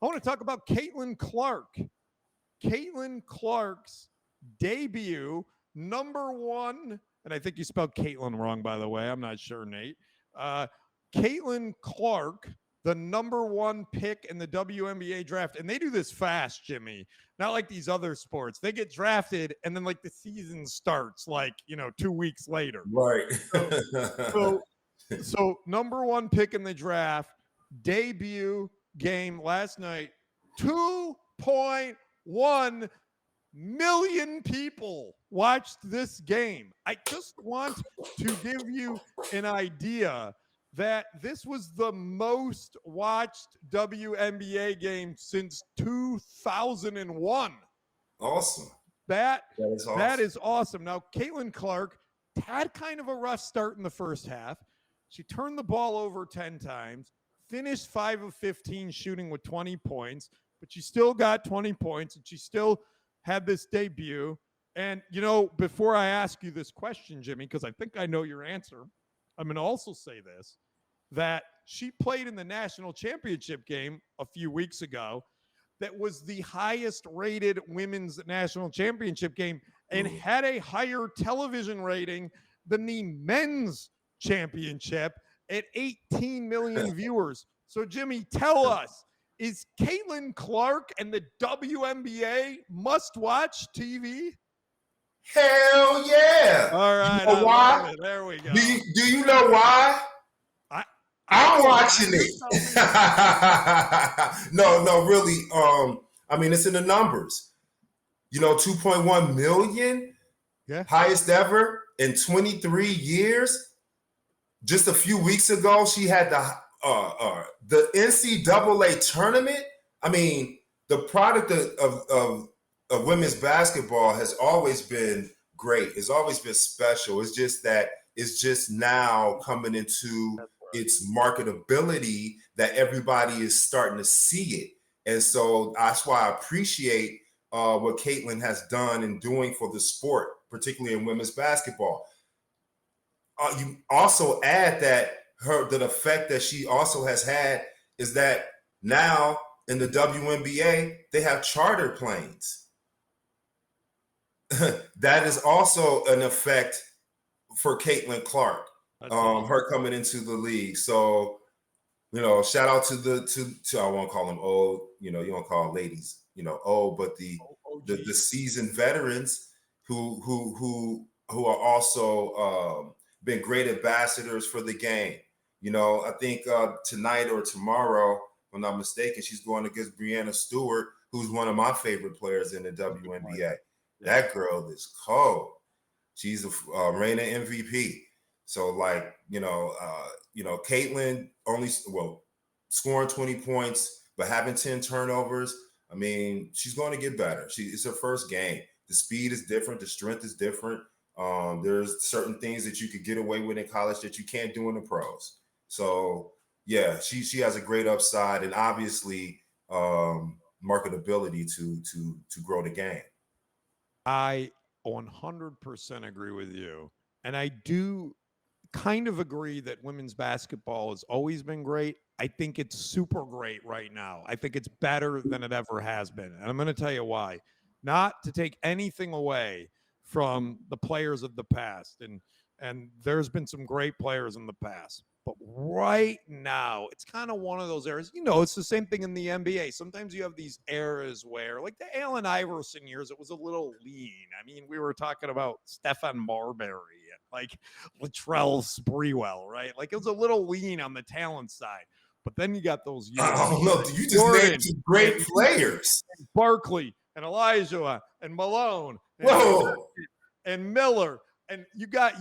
I want to talk about Caitlin Clark. Caitlin Clark's debut, number one, and I think you spelled Caitlin wrong, by the way. I'm not sure, Nate. Caitlin Clark, the number one pick in the WNBA draft. And they do this fast, Jimmy. Not like these other sports. They get drafted and then like the season starts 2 weeks later. Right. So number one pick in the draft, debut game last night, 2.1 million people watched this game. I just want to give you an idea that this was the most watched WNBA game since 2001. Awesome. That is awesome. Now, Caitlin Clark had kind of a rough start in the first half. She turned the ball over 10 times, finished 5 of 15 shooting with 20 points, but she still got 20 points, and she still had this debut. And, before I ask you this question, Jimmy, because I think I know your answer, I'm going to also say this, that she played in the national championship game a few weeks ago that was the highest rated women's national championship game and had a higher television rating than the men's championship at 18 million viewers. So, Jimmy, tell us, is Caitlin Clark and the WNBA must-watch TV? Hell yeah! All right. You know why? There we go. Do you know why? I'm watching it. No, really. I mean, it's in the numbers. 2.1 million, highest ever in 23 years. Just a few weeks ago, she had the NCAA tournament. I mean, the product of women's basketball has always been great. It's always been special. It's just that it's just now coming into its marketability that everybody is starting to see it. And so that's why I appreciate what Caitlin has done and doing for the sport, particularly in women's basketball. You also add that the effect that she also has had is that now in the WNBA, they have charter planes. That is also an effect for Caitlin Clark, her coming into the league. So, shout out to I won't call them old, you don't call ladies, old, but the seasoned veterans who are also been great ambassadors for the game. I think tonight or tomorrow, if I'm not mistaken, she's going against Breanna Stewart, who's one of my favorite players in the WNBA. That girl is cold. She's a Reina MVP. So, Caitlin only scoring 20 points, but having 10 turnovers. I mean, she's going to get better. It's her first game. The speed is different. The strength is different. There's certain things that you could get away with in college that you can't do in the pros. So, yeah, she has a great upside and obviously marketability to grow the game. I 100% agree with you. And I do kind of agree that women's basketball has always been great. I think it's super great right now. I think it's better than it ever has been. And I'm going to tell you why. Not to take anything away from the players of the past. And there's been some great players in the past. But right now, it's kind of one of those eras. It's the same thing in the NBA. Sometimes you have these eras where, like the Allen Iverson years, it was a little lean. I mean, we were talking about Stephon Marbury and like Latrell Sprewell, right? Like it was a little lean on the talent side. But then you got those years. I don't know. You just named some great players. Barkley and Elijah and Malone and Miller. And you got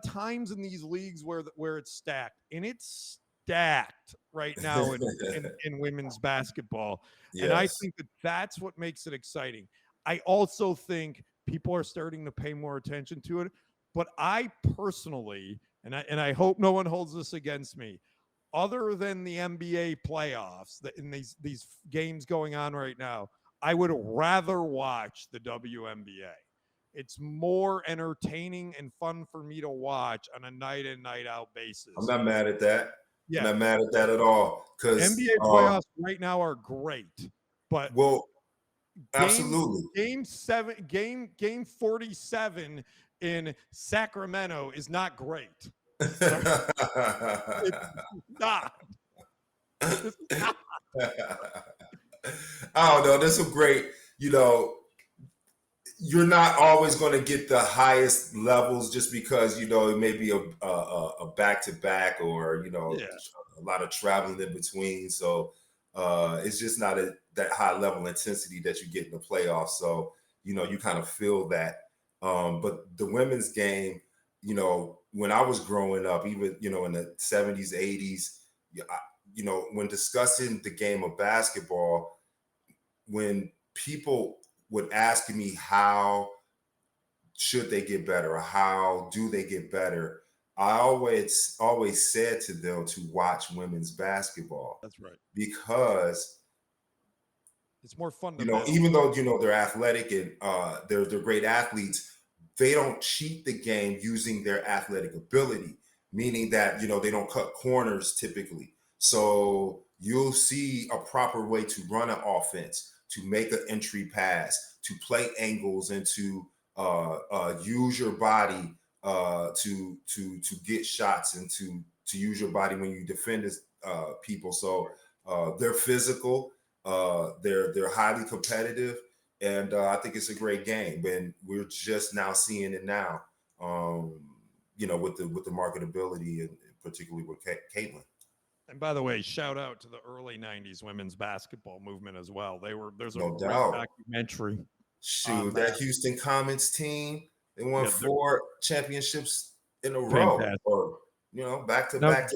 times in these leagues where it's stacked, and it's stacked right now in women's basketball. Yes. And I think that's what makes it exciting. I also think people are starting to pay more attention to it, but I personally, and I hope no one holds this against me, other than the NBA playoffs in these games going on right now, I would rather watch the WNBA. It's more entertaining and fun for me to watch on a night in, night out basis. I'm not mad at that. Yeah. I'm not mad at that at all. Because NBA playoffs right now are great, but absolutely. Game 47 in Sacramento is not great. It's not. It's not. I don't know. There's some great, you're not always going to get the highest levels just because, it may be a back-to-back or, a lot of traveling in between. So it's just not that high level intensity that you get in the playoffs. So, you kind of feel that. But the women's game, when I was growing up, even, in the 70s, 80s, when discussing the game of basketball, when people would ask me how should they get better or how do they get better, I always said to them to watch women's basketball. That's right. Because it's more fun. Even though they're athletic and they're great athletes, they don't cheat the game using their athletic ability, meaning that they don't cut corners typically. So you'll see a proper way to run an offense, to make an entry pass, to play angles, and to use your body to get shots, and to use your body when you defend people. So they're physical, they're highly competitive, and I think it's a great game. And we're just now seeing it now, with the marketability, and particularly with Caitlin. And by the way, shout out to the early 90s women's basketball movement as well. There's a great documentary. Shoot, that Houston Comets team, they won 4 championships in a row, or back to back.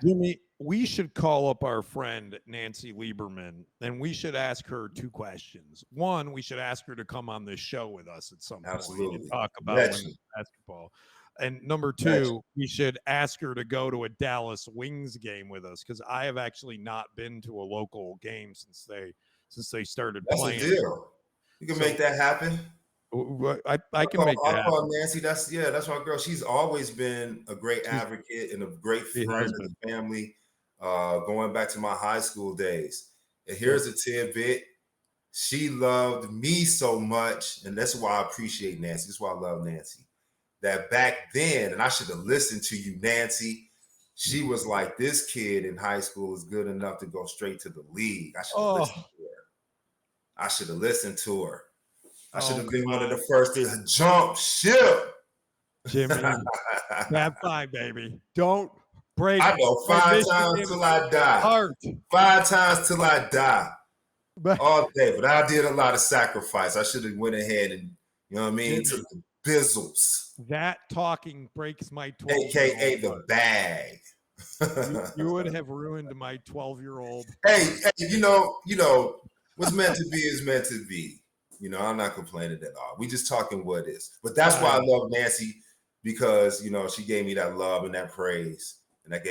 Jimmy, we should call up our friend Nancy Lieberman, and we should ask her 2 questions. One, we should ask her to come on this show with us at some point and talk about women's basketball. And number 2, we should ask her to go to a Dallas Wings game with us, because I have actually not been to a local game since they started playing. That's a deal. You can make that happen. I can make that happen. I'll call Nancy. That's my girl. She's always been a great advocate and a great friend of the family, going back to my high school days. And here's a tidbit. She loved me so much, and that's why I appreciate Nancy. That's why I love Nancy. That back then, and I should have listened to you, Nancy. She was like, this kid in high school is good enough to go straight to the league. I should have listened to her. I should have listened to her. I should have been one of the first to jump ship. Jimmy, Fab 5, baby. Don't break. I know 5 times till I die. Heart. 5 times till I die. All day. But I did a lot of sacrifice. I should have went ahead and, took the bizzles. That talking breaks my 12-year-old. AKA the bag. You would have ruined my 12-year-old. Hey, what's meant to be is meant to be. I'm not complaining at all. We just talking what is. But that's why I love Nancy, because, she gave me that love and that praise. And that gave